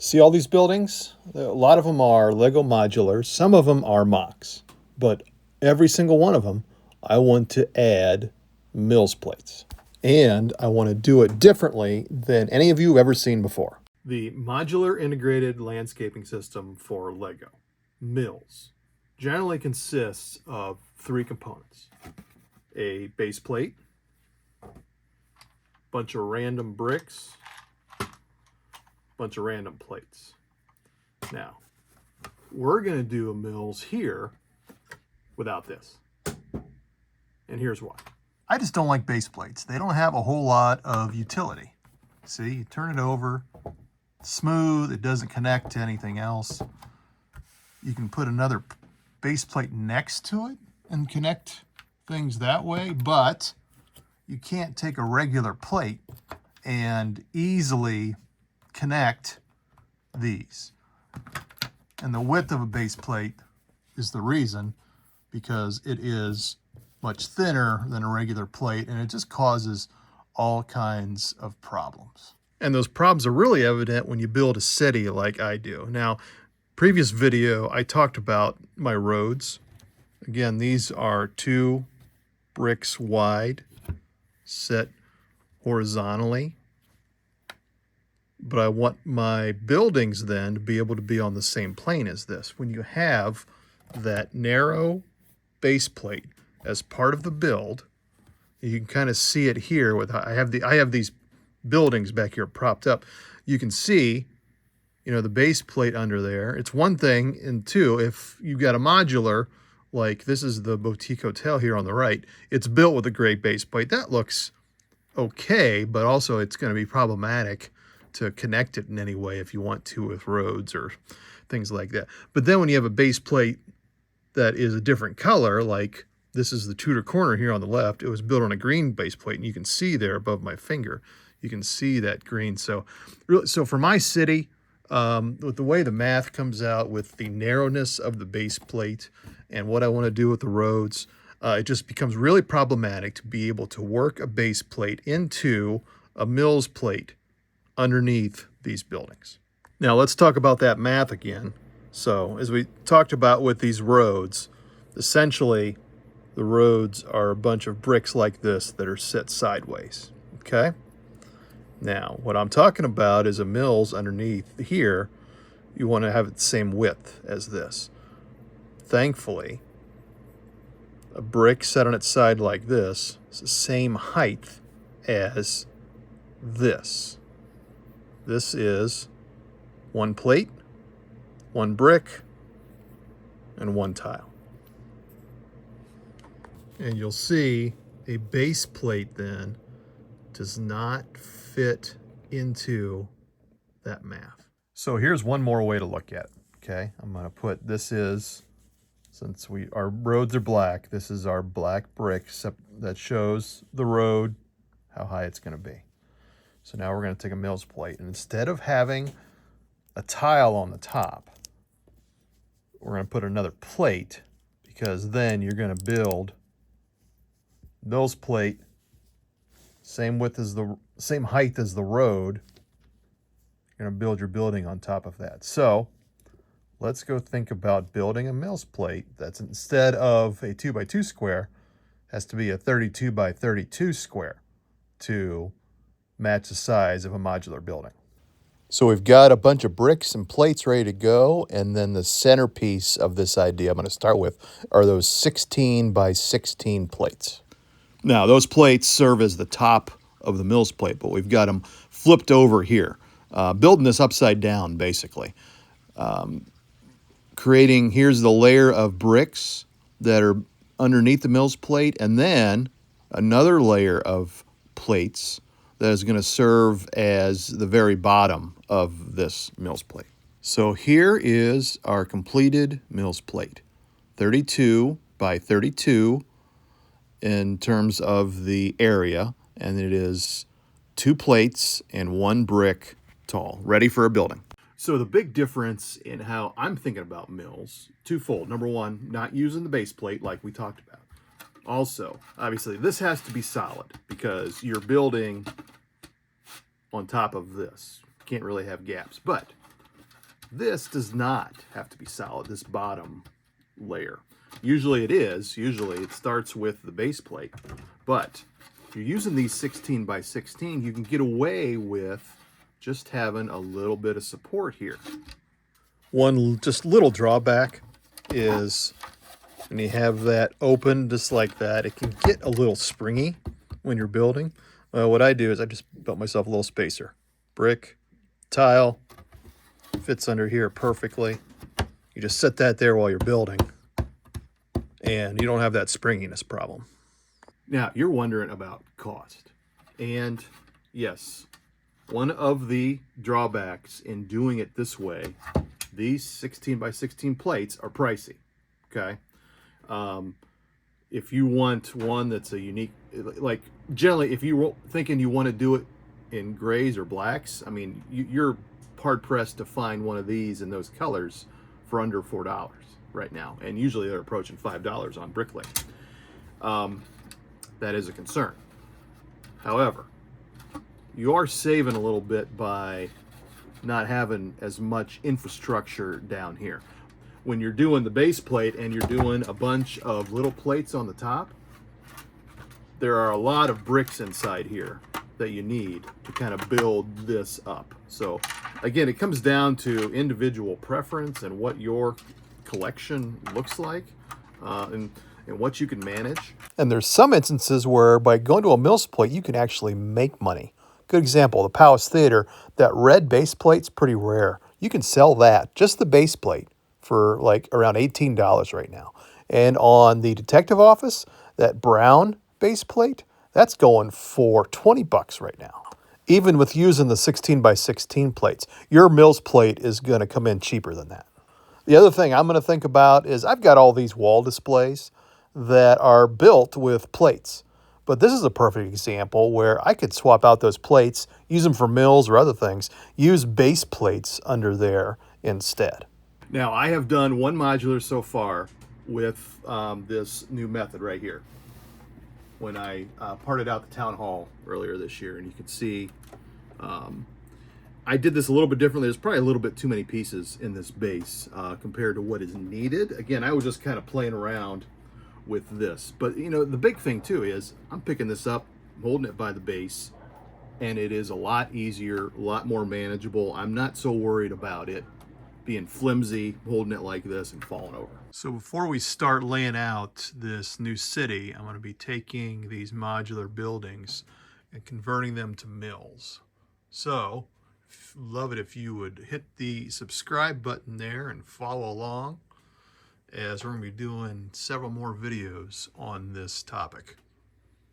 See all these buildings? A lot of them are Lego modulars. Some of them are mocks. But every single one of them, I want to add MILS plates. And I want to do it differently than any of you have ever seen before. The Modular Integrated Landscaping System for Lego, MILS, generally consists of three components. A base plate, bunch of random bricks, bunch of random plates. Now, we're going to do a MILS here without this. And here's why. I just don't like base plates. They don't have a whole lot of utility. See, you turn it over, it's smooth, it doesn't connect to anything else. You can put another base plate next to it and connect things that way, but you can't take a regular plate and easily connect these. And the width of a base plate is the reason, because it is much thinner than a regular plate, and it just causes all kinds of problems. And those problems are really evident when you build a city like I do. Now, previous video, I talked about my roads. Again, these are 2 bricks wide, set horizontally. But I want my buildings then to be able to be on the same plane as this. When you have that narrow base plate as part of the build, you can kind of see it here with I have these buildings back here propped up. You can see, the base plate under there. It's one thing, and two, if you've got a modular, like this is the Boutique Hotel here on the right, it's built with a great base plate. That looks okay, but also it's going to be problematic to connect it in any way if you want to with roads or things like that. But then when you have a base plate that is a different color, like this is the Tudor corner here on the left, it was built on a green base plate, and you can see there above my finger, you can see that green. So for my city, with the way the math comes out with the narrowness of the base plate and what I want to do with the roads, it just becomes really problematic to be able to work a base plate into a MILS plate underneath these buildings. Now let's talk about that math again. So as we talked about with these roads, essentially the roads are a bunch of bricks like this that are set sideways, okay? Now, what I'm talking about is a MILS underneath here. You want to have it the same width as this. Thankfully, a brick set on its side like this is the same height as this. This is 1 plate, 1 brick, and 1 tile. And you'll see a base plate then does not fit into that math. So here's one more way to look at it, okay? I'm gonna put, this is, since our roads are black, this is our black brick that shows the road, how high it's gonna be. So now we're gonna take a MILS plate, and instead of having a tile on the top, we're gonna put another plate, because then you're gonna build MILS plate, same height as the road. You're gonna build your building on top of that. So let's go think about building a MILS plate that's, instead of a 2x2 square, has to be a 32x32 square to match the size of a modular building. So we've got a bunch of bricks and plates ready to go, and then the centerpiece of this idea I'm going to start with are those 16x16 plates. Now, those plates serve as the top of the MILS plate, but we've got them flipped over here, building this upside down, basically. Here's the layer of bricks that are underneath the MILS plate, and then another layer of plates that is going to serve as the very bottom of this MILS plate. So here is our completed MILS plate, 32x32 in terms of the area, and it is 2 plates and 1 brick tall, ready for a building. So the big difference in how I'm thinking about MILS, twofold. Number one, not using the base plate like we talked about. Also, obviously, this has to be solid because you're building on top of this. You can't really have gaps. But This does not have to be solid, this bottom layer. Usually it is. Usually it starts with the base plate. But if you're using these 16 by 16, you can get away with just having a little bit of support here. One just little drawback is when you have that open just like that, it can get a little springy when you're building. What I do is I just built myself a little spacer. Brick, tile, fits under here perfectly. You just set that there while you're building, and you don't have that springiness problem. Now, you're wondering about cost. And yes, one of the drawbacks in doing it this way, these 16 by 16 plates are pricey, okay? If you want one that's a unique, like generally, if you're thinking you want to do it in grays or blacks, I mean, you're hard pressed to find one of these in those colors for under $4 right now. And usually they're approaching $5 on Bricklink. That is a concern. However, you are saving a little bit by not having as much infrastructure down here. When you're doing the base plate and you're doing a bunch of little plates on the top, there are a lot of bricks inside here that you need to kind of build this up. So again, it comes down to individual preference and what your collection looks like, and what you can manage. And there's some instances where by going to a MILS plate, you can actually make money. Good example, the Palace Theater, that red base plate's pretty rare. You can sell that, just the base plate, for like around $18 right now. And on the detective office, that brown base plate, that's going for 20 bucks right now. Even with using the 16 by 16 plates, your MILS plate is going to come in cheaper than that. The other thing I'm going to think about is I've got all these wall displays that are built with plates. But this is a perfect example where I could swap out those plates, use them for MILS or other things, use base plates under there instead. Now, I have done one modular so far with this new method right here. When I parted out the town hall earlier this year, and you can see I did this a little bit differently. There's probably a little bit too many pieces in this base compared to what is needed. Again, I was just kind of playing around with this. But, you know, the big thing, too, is I'm picking this up, holding it by the base, and it is a lot easier, a lot more manageable. I'm not so worried about it being flimsy, holding it like this and falling over. So before we start laying out this new city, I'm going to be taking these modular buildings and converting them to MILS. So, love it if you would hit the subscribe button there and follow along, as we're going to be doing several more videos on this topic.